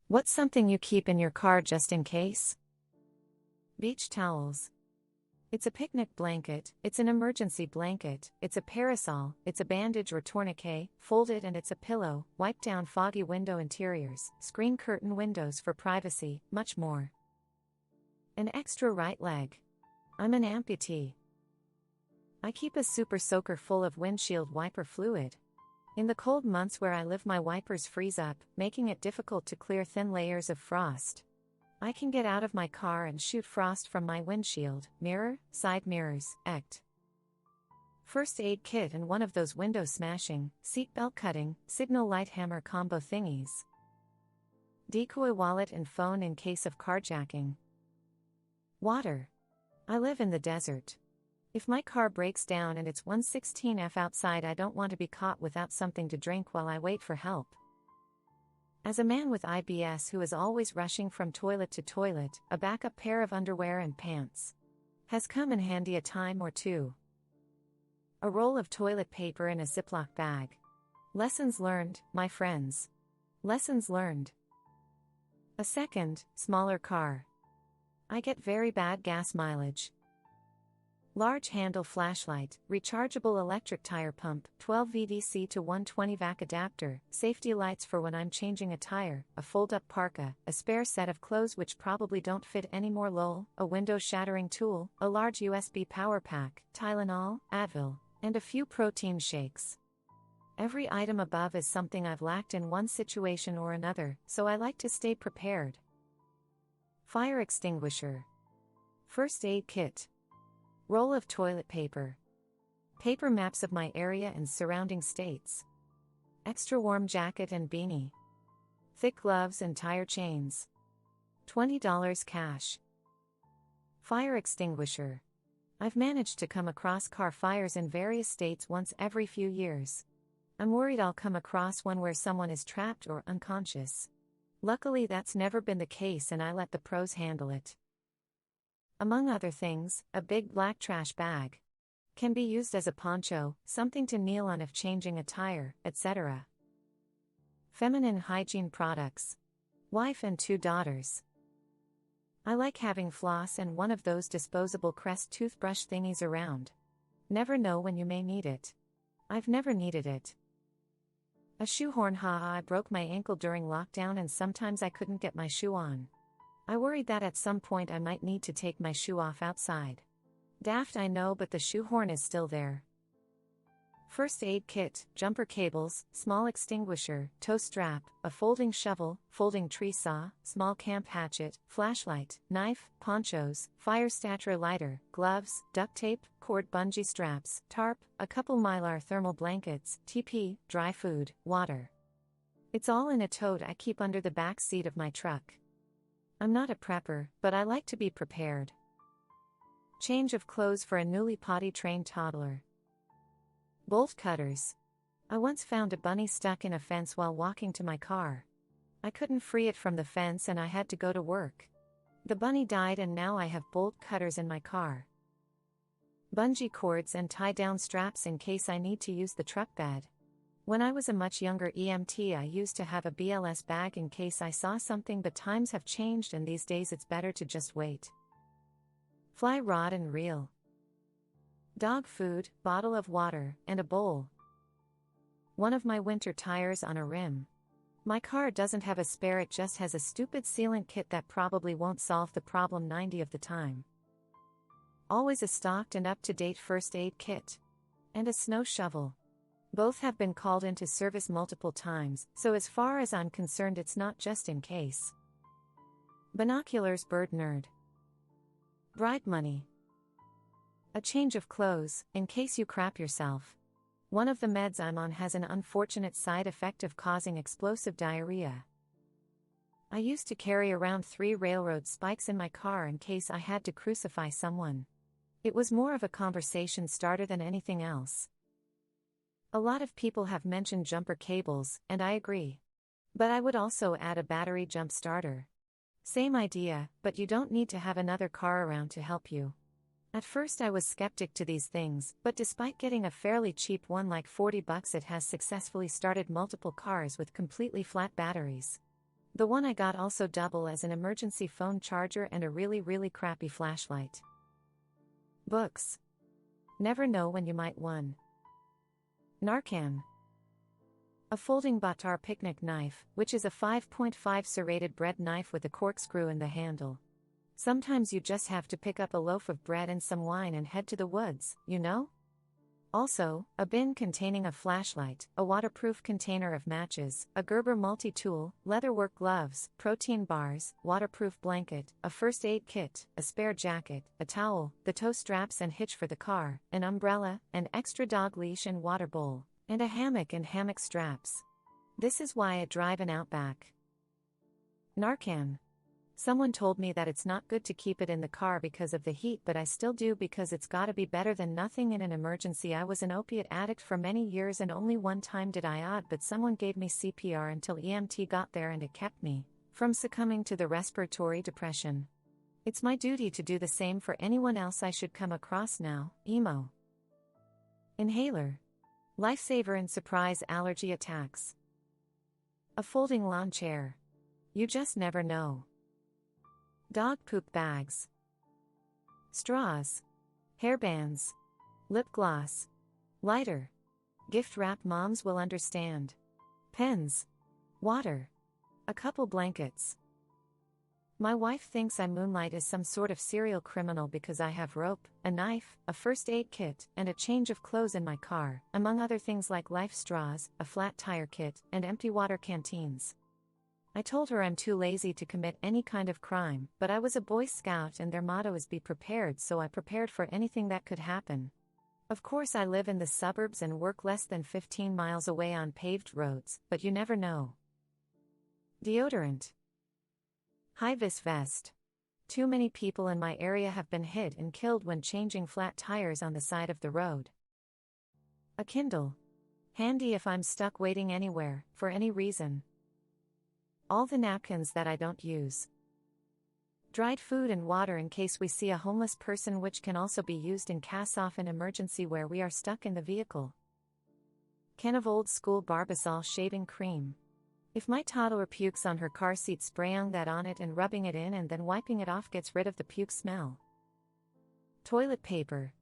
What's something you keep in your car just in case? Beach towels. It's a picnic blanket, it's an emergency blanket, it's a parasol, it's a bandage or tourniquet, folded, and it's a pillow, wipe down foggy window interiors, screen curtain windows for privacy, much more. An extra right leg. I'm an amputee. I keep a super soaker full of windshield wiper fluid. In the cold months where I live, my wipers freeze up, making it difficult to clear thin layers of frost. I can get out of my car and shoot frost from my windshield, mirror, side mirrors, ect. First aid kit and one of those window smashing, seat belt cutting, signal light hammer combo thingies. Decoy wallet and phone in case of carjacking. Water. I live in the desert. If my car breaks down and it's 1:16 outside, I don't want to be caught without something to drink while I wait for help. As a man with IBS who is always rushing from toilet to toilet, a backup pair of underwear and pants has come in handy a time or two. A roll of toilet paper in a Ziploc bag. Lessons learned, my friends. Lessons learned. A second, smaller car. I get very bad gas mileage. Large handle flashlight, rechargeable electric tire pump, 12 VDC to 120 vac adapter, safety lights for when I'm changing a tire, a fold-up parka, a spare set of clothes which probably don't fit anymore lol, a window-shattering tool, a large USB power pack, Tylenol, Advil, and a few protein shakes. Every item above is something I've lacked in one situation or another, so I like to stay prepared. Fire extinguisher. First aid kit. Roll of toilet paper. Paper maps of my area and surrounding states. Extra warm jacket and beanie. Thick gloves and tire chains. $20 cash. Fire extinguisher. I've managed to come across car fires in various states once every few years. I'm worried I'll come across one where someone is trapped or unconscious. Luckily, that's never been the case and I let the pros handle it. Among other things, a big black trash bag. Can be used as a poncho, something to kneel on if changing a tire, etc. Feminine hygiene products. Wife and 2 daughters. I like having floss and one of those disposable Crest toothbrush thingies around. Never know when you may need it. I've never needed it. A shoehorn. I broke my ankle during lockdown and sometimes I couldn't get my shoe on. I worried that at some point I might need to take my shoe off outside. Daft, I know, but the shoehorn is still there. First aid kit, jumper cables, small extinguisher, tow strap, a folding shovel, folding tree saw, small camp hatchet, flashlight, knife, ponchos, fire starter lighter, gloves, duct tape, cord bungee straps, tarp, a couple Mylar thermal blankets, TP, dry food, water. It's all in a tote I keep under the back seat of my truck. I'm not a prepper, but I like to be prepared. Change of clothes for a newly potty-trained toddler. Bolt cutters. I once found a bunny stuck in a fence while walking to my car. I couldn't free it from the fence and I had to go to work. The bunny died and now I have bolt cutters in my car. Bungee cords and tie-down straps in case I need to use the truck bed. When I was a much younger EMT, I used to have a BLS bag in case I saw something, but times have changed and these days it's better to just wait. Fly rod and reel. Dog food, bottle of water, and a bowl. One of my winter tires on a rim. My car doesn't have a spare, it just has a stupid sealant kit that probably won't solve the problem 90 of the time. Always a stocked and up-to-date first aid kit. And a snow shovel. Both have been called into service multiple times, so as far as I'm concerned it's not just in case. Binoculars. Bird nerd. Bride money. A change of clothes, in case you crap yourself. One of the meds I'm on has an unfortunate side effect of causing explosive diarrhea. I used to carry around 3 railroad spikes in my car in case I had to crucify someone. It was more of a conversation starter than anything else. A lot of people have mentioned jumper cables, and I agree. But I would also add a battery jump starter. Same idea, but you don't need to have another car around to help you. At first I was skeptic to these things, but despite getting a fairly cheap one like $40, it has successfully started multiple cars with completely flat batteries. The one I got also double as an emergency phone charger and a really crappy flashlight. Books. Never know when you might one. Narcan. A folding batar picnic knife, which is a 5.5 serrated bread knife with a corkscrew in the handle. Sometimes you just have to pick up a loaf of bread and some wine and head to the woods, you know? Also, a bin containing a flashlight, a waterproof container of matches, a Gerber multi-tool, leatherwork gloves, protein bars, waterproof blanket, a first aid kit, a spare jacket, a towel, the tow straps and hitch for the car, an umbrella, an extra dog leash and water bowl, and a hammock and hammock straps. This is why I drive an Outback. Narcan. Someone told me that it's not good to keep it in the car because of the heat, but I still do because it's gotta be better than nothing in an emergency. I was an opiate addict for many years and only one time did I odd, but someone gave me CPR until EMT got there and it kept me from succumbing to the respiratory depression. It's my duty to do the same for anyone else I should come across now. Emo. Inhaler. Lifesaver in surprise allergy attacks. A folding lawn chair. You just never know. Dog poop bags. Straws. Hairbands. Lip gloss. Lighter. Gift wrap moms will understand. Pens. Water. A couple blankets. My wife thinks I moonlight as some sort of serial criminal because I have rope, a knife, a first aid kit, and a change of clothes in my car, among other things like life straws, a flat tire kit, and empty water canteens. I told her I'm too lazy to commit any kind of crime, but I was a Boy Scout and their motto is be prepared, so I prepared for anything that could happen. Of course I live in the suburbs and work less than 15 miles away on paved roads, but you never know. Deodorant. High-vis vest. Too many people in my area have been hit and killed when changing flat tires on the side of the road. A Kindle. Handy if I'm stuck waiting anywhere, for any reason. All the napkins that I don't use. Dried food and water in case we see a homeless person, which can also be used in cast-off an emergency where we are stuck in the vehicle. Can of old school Barbasol shaving cream. If my toddler pukes on her car seat, spraying that on it and rubbing it in and then wiping it off gets rid of the puke smell. Toilet paper,